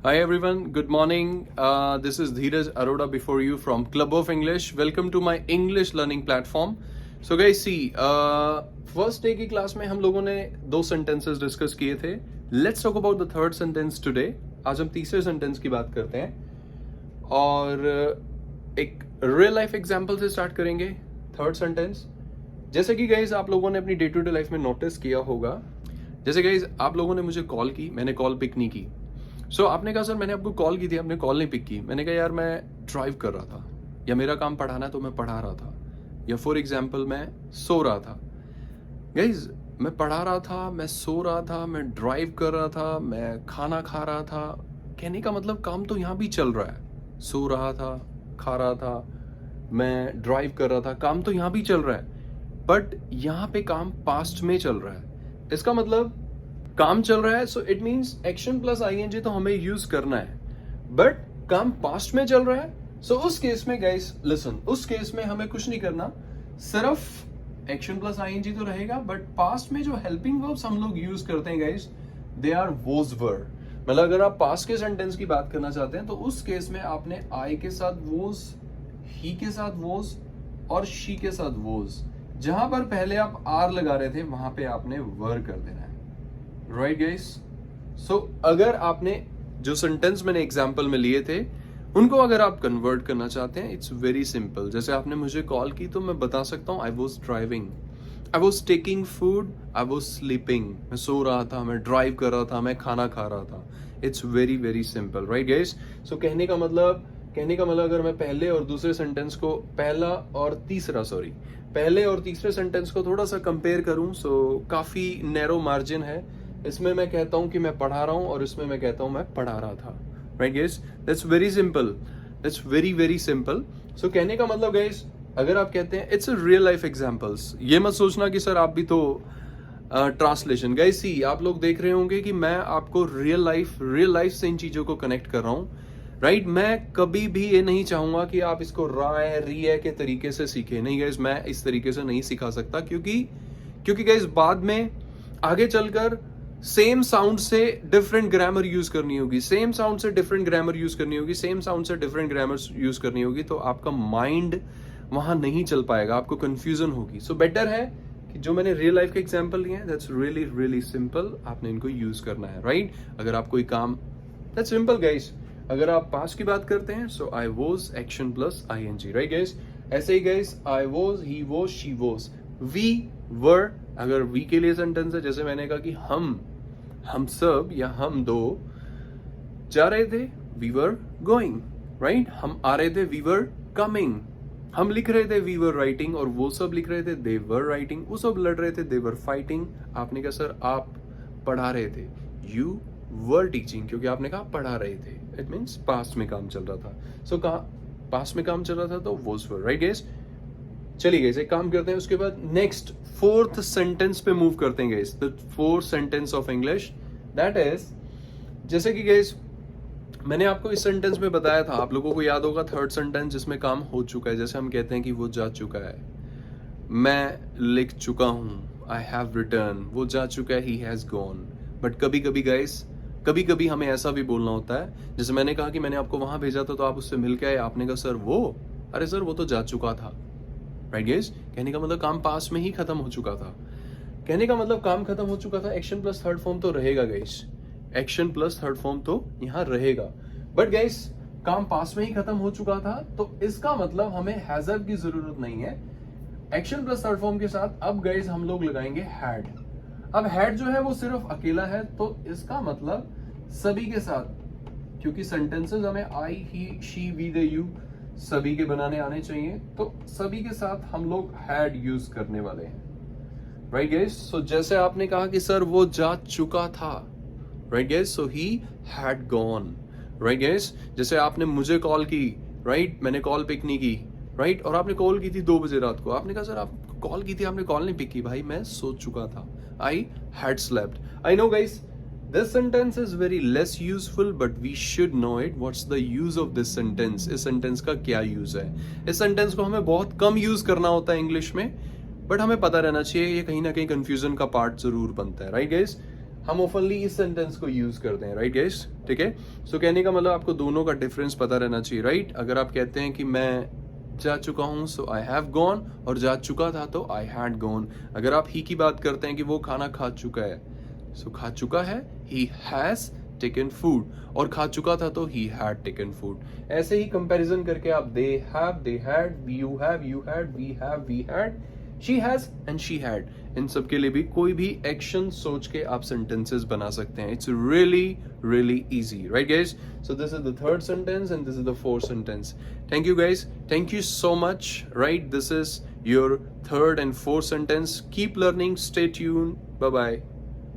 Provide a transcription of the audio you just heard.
Hi everyone, good morning. This is Dheeraj Arora before you from Club of English. Welcome to my English learning platform. So guys, see, first day की class में हम लोगों ने दो sentences discuss किए थे. Let's talk about the third sentence today. आज हम तीसरे सेंटेंस की बात करते हैं और एक रियल लाइफ एग्जांपल से स्टार्ट करेंगे. थर्ड सेंटेंस, जैसे कि गाइज आप लोगों ने अपनी डे टू डे लाइफ में नोटिस किया होगा, जैसे गाइज आप लोगों ने मुझे कॉल की, मैंने कॉल पिक नहीं की. सो आपने कहा सर मैंने आपको कॉल की थी, आपने कॉल नहीं पिक की. मैंने कहा यार मैं ड्राइव कर रहा था, या मेरा काम पढ़ाना है तो मैं पढ़ा रहा था, या फॉर एग्जाम्पल मैं सो रहा था. गाइज मैं पढ़ा रहा था, मैं सो रहा था, मैं ड्राइव कर रहा था, मैं खाना खा रहा था. कहने का मतलब काम तो यहाँ भी चल रहा है. सो रहा था, खा रहा था, मैं ड्राइव कर रहा था, काम तो यहाँ भी चल रहा है. बट यहाँ पे काम पास्ट में चल रहा है. इसका मतलब काम चल रहा है, so it means action plus ING तो हमें यूज करना है. बट काम पास्ट में चल रहा है, सो उस केस में गाइस लिसन, उस केस में हमें कुछ नहीं करना, सिर्फ एक्शन प्लस आईएनजी तो रहेगा. बट पास्ट में जो हेल्पिंग वर्ब्स हम लोग यूज करते हैं guys, they are those word. मतलब अगर आप पास्ट के सेंटेंस की बात करना चाहते हैं तो उस केस में आपने आई के साथ वोज, ही के साथ वोज और शी के साथ वोज. जहां पर पहले आप आर लगा रहे थे वहां पे आपने वर कर देना है. Right guys. सो अगर आपने जो सेंटेंस मैंने एग्जांपल में लिए थे उनको अगर आप कन्वर्ट करना चाहते हैं, इट्स वेरी सिंपल. जैसे आपने मुझे कॉल की तो मैं बता सकता हूँ I was driving, I was taking food, I was sleeping. मैं सो रहा था, मैं ड्राइव कर रहा था, मैं खाना खा रहा था. It's very very simple. Right guys. So कहने का मतलब अगर मैं पहले और दूसरे सेंटेंस को पहले और तीसरे सेंटेंस को थोड़ा सा कंपेयर करूं, सो काफी नैरो मार्जिन है. इसमें मैं कहता हूं कि मैं पढ़ा रहा हूं और इसमें मैं कहता हूं मैं पढ़ा रहा था. Right guys. That's very simple, that's very very simple. So कहने का मतलब गाइस, अगर आप कहते हैं it's a real life examples, ये मत सोचना कि सर आप भी तो ट्रांसलेशन. गाइस सी, आप लोग देख रहे होंगे कि मैं आपको रियल लाइफ से इन चीजों को कनेक्ट कर रहा हूं. राइट. मैं कभी भी ये नहीं चाहूंगा कि आप इसको राय रिय के तरीके से सीखें. नहीं गाइस, मैं इस तरीके से नहीं सिखा सकता, क्योंकि गाइस बाद में आगे चलकर सेम साउंड से डिफरेंट ग्रामर यूज करनी होगी, सेम साउंड से डिफरेंट ग्रामर यूज करनी होगी, सेम साउंड से डिफरेंट ग्रामर यूज करनी होगी. तो आपका माइंड वहां नहीं चल पाएगा, आपको कंफ्यूजन होगी. सो बेटर है कि जो मैंने रियल लाइफ के एग्जांपल लिए हैं, दैट्स रियली रियली सिंपल, आपने इनको यूज करना है. राइट. अगर आप कोई काम, दैट्स सिंपल गाइस. अगर आप पास्ट की बात करते हैं, so I was action plus ING. Right guys. ऐसे ही guys, I was, he was, she was, we were. अगर वी के लिए सेंटेंस है, जैसे मैंने कहा कि हम सब या हम दो जा रहे थे, वी वर गोइंग. राइट. हम आ रहे थे, वी वर कमिंग. हम लिख रहे थे, वी वर राइटिंग. और वो सब लिख रहे थे, दे वर राइटिंग. वो सब लड़ रहे थे, दे वर फाइटिंग. आपने कहा सर आप पढ़ा रहे थे, यू वर टीचिंग, क्योंकि आपने कहा पढ़ा रहे थे. इट मीन्स पास्ट में काम चल रहा था. सो कहा पास्ट में काम चल रहा था तो वोज वर. Right guys. चलिए गाइस, एक काम करते हैं, उसके बाद नेक्स्ट फोर्थ सेंटेंस पे मूव करते हैं guys. The fourth sentence of English, that is, जैसे कि गाइस मैंने आपको इस सेंटेंस में बताया था, आप लोगों को याद होगा, थर्ड सेंटेंस जिसमें काम हो चुका है. जैसे हम कहते हैं कि वो जा चुका है, मैं लिख चुका हूं, आई हैव रिटर्न. वो जा चुका है, ही हैज गॉन. बट कभी कभी गाइस, कभी कभी हमें ऐसा भी बोलना होता है, जैसे मैंने कहा कि मैंने आपको वहां भेजा था तो आप उससे मिल के आए. आपने कहा सर वो, अरे सर वो तो जा चुका था. Right guys. कहने का मतलब काम पास्ट में ही खत्म हो चुका था. कहने का मतलब काम खत्म हो चुका था. एक्शन प्लस थर्ड फॉर्म तो रहेगा guys, action plus third form तो यहाँ रहेगा. बट गाइस काम पास्ट में ही खत्म हो चुका था, तो इसका मतलब हमें हैजर्ड की जरूरत नहीं है. एक्शन प्लस थर्ड फॉर्म के साथ अब गाइस हम लोग लगाएंगे हैड. अब हैड जो है वो सिर्फ अकेला है, तो इसका मतलब सभी के साथ, क्योंकि सेंटेंसेस हमें आई, ही, शी, वी, दे, यू सभी के बनाने आने चाहिए, तो सभी के साथ हम लोग हैड यूज करने वाले हैं. Right guys. सो जैसे आपने कहा कि सर वो जा चुका था, right guys, so he had gone. Right guys. जैसे आपने मुझे कॉल की, राइट, मैंने कॉल पिक नहीं की, राइट, और आपने कॉल की थी 2 बजे रात को. आपने कहा सर आप कॉल की थी, आपने कॉल नहीं पिक की. भाई मैं सो चुका था, I had slept. I know guys, this sentence is very less useful, but we should know it. What's the use of this sentence? इस sentence का क्या use है? इस sentence को हमें बहुत कम use करना होता है इंग्लिश में, बट हमें पता रहना चाहिए, ये कहीं ना कहीं confusion का पार्ट जरूर बनता है. Right guys. हम ओपनली इस सेंटेंस को यूज करते हैं, राइट गाइस, ठीक है। सो कहने का मतलब आपको दोनों का डिफरेंस पता रहना चाहिए, राइट। अगर आप कहते हैं कि मैं जा चुका हूं, सो आई हैव गॉन, और जा चुका था तो आई हैड गॉन। अगर आप ही की बात करते हैं कि वो खाना खा चुका है, सो खा चुका है, ही हैज टेकन फूड, और खा चुका था तो ही हैड टेकन फूड। ऐसे ही कंपैरिजन करके आप they have, they had, you have, you had, we have, we had, she has and she had, इन सब के लिए भी कोई भी एक्शन सोच के आप सेंटेंसेस बना सकते हैं। It's really really easy, right guys. So this is the third sentence and this is the fourth sentence. Thank you guys, thank you so much, right? This is your third and fourth sentence. Keep learning, stay tuned, bye bye.